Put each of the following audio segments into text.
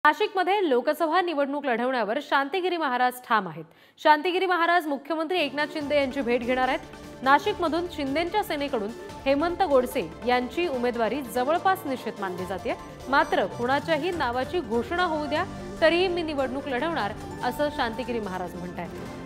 नाशिकमध्ये लोकसभा निवडणूक लढवण्यावर शांतिगिरी महाराज ठाम आहेत। शांतिगिरी महाराज मुख्यमंत्री एकनाथ शिंदे यांची भेट घेणार आहेत। नाशिकमधून शिंदेंच्या सेनेकडून हेमंत गोडसे यांची उमेदवारी जवळपास निश्चित मानली जाते। मात्र कुणाच्याही नावाची घोषणा होऊ द्या तरीही मी निवडणूक लढवणार असं शांतिगिरी महाराज म्हणतात।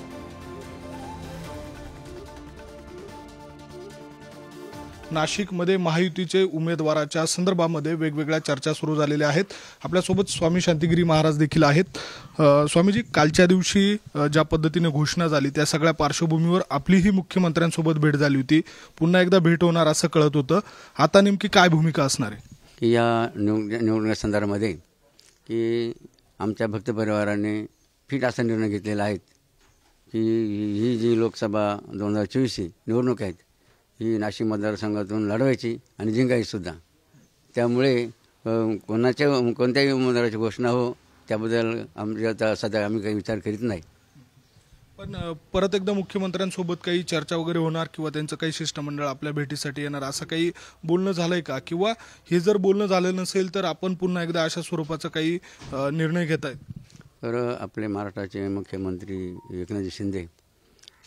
नाशिकमध्ये महायुतीचे उमेदवाराच्या संदर्भामध्ये वेगवेगळ्या चर्चा सुरू झालेल्या आहेत। आपल्यासोबत स्वामी शांतिगिरी महाराज देखील आहेत। स्वामीजी, कालच्या दिवशी ज्या पद्धतीने घोषणा झाली त्या सगळ्या पार्श्वभूमीवर आपलीही मुख्यमंत्र्यांसोबत भेट झाली होती, पुन्हा एकदा भेट होणार असं कळत होतं। आता नेमकी काय भूमिका असणार आहे की या निवडणुकीसंदर्भामध्ये की आमच्या भक्त परिवाराने फिट असा निर्णय घेतलेला आहे की ही जी लोकसभा 2024 निवडणूक आहेत ही नाशिक मतदारसंघातून लढवायची आणि जिंकायची सुद्धा। त्यामुळे कोणत्याही उमेदवाराची घोषणा हो त्याबद्दल आमच्या सध्या आम्ही काही विचार करीत नाही। पण परत एकदा मुख्यमंत्र्यांसोबत काही चर्चा वगैरे होणार किंवा त्यांचं काही शिष्टमंडळ आपल्या भेटीसाठी येणार असं काही बोलणं झालंय का? किंवा हे जर बोलणं झालं नसेल तर आपण पुन्हा एकदा अशा स्वरूपाचा काही निर्णय घेत आहेत? तर आपले महाराष्ट्राचे मुख्यमंत्री एकनाथ शिंदे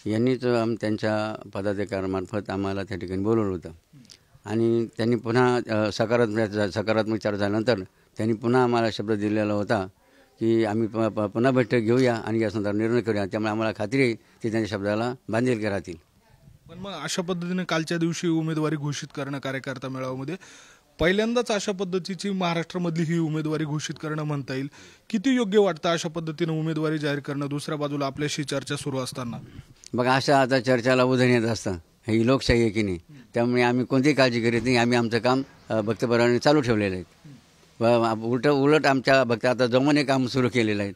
यांनीच त्यांच्या पदाधिकाऱ्यांमार्फत आम्हाला त्या ठिकाणी बोलवलं होतं आणि त्यांनी पुन्हा सकारात्मक चर्चा झाल्यानंतर त्यांनी पुन्हा आम्हाला शब्द दिलेला होता की आम्ही पुन्हा बैठक घेऊया आणि या संदर्भात निर्णय करूया। त्यामुळे आम्हाला खात्री आहे की त्यांच्या शब्दाला बांधील राहतील। पण मग अशा पद्धतीने कालच्या दिवशी उमेदवारी घोषित करणं कार्यकर्ता मेळाव्यामध्ये पहिल्यांदाच अशा पद्धतीची महाराष्ट्रामधली ही उमेदवारी घोषित करणं म्हणता येईल। किती योग्य वाटतं अशा पद्धतीने उमेदवारी जाहीर करणं दुसऱ्या बाजूला आपल्याशी चर्चा सुरू असताना? बघा, अशा आता चर्चाला उधाण येत असतं, ही लोकशाही आहे की नाही, त्यामुळे आम्ही कोणतीही काळजी करीत नाही। आम्ही आमचं काम भक्तपराने चालू ठेवलेलं आहे। उलट आमच्या भक्त आता जमून काम सुरू केलेलं आहे।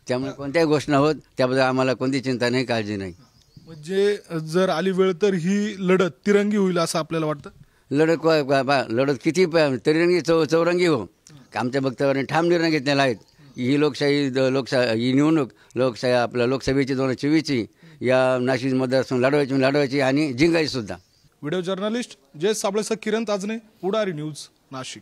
त्यामुळे कोणत्याही घोषणा होत त्याबद्दल आम्हाला कोणती चिंता नाही, काळजी नाही। म्हणजे जर आली वेळ तर ही लढत तिरंगी होईल असं आपल्याला वाटतं? लढत किती तिरंगी चौरंगी हो, आमच्या भक्तपराने ठाम निर्णय घेतलेला आहे। ही ही निवडणूक आपल्या लोकसभेची 2024 या नाशिक मतदारसंघ लढवायची आणि जिंकायची सुद्धा। व्हिडिओ जर्नलिस्ट जय साबळेसह किरण ताजने, पुढारी न्यूज, नाशिक।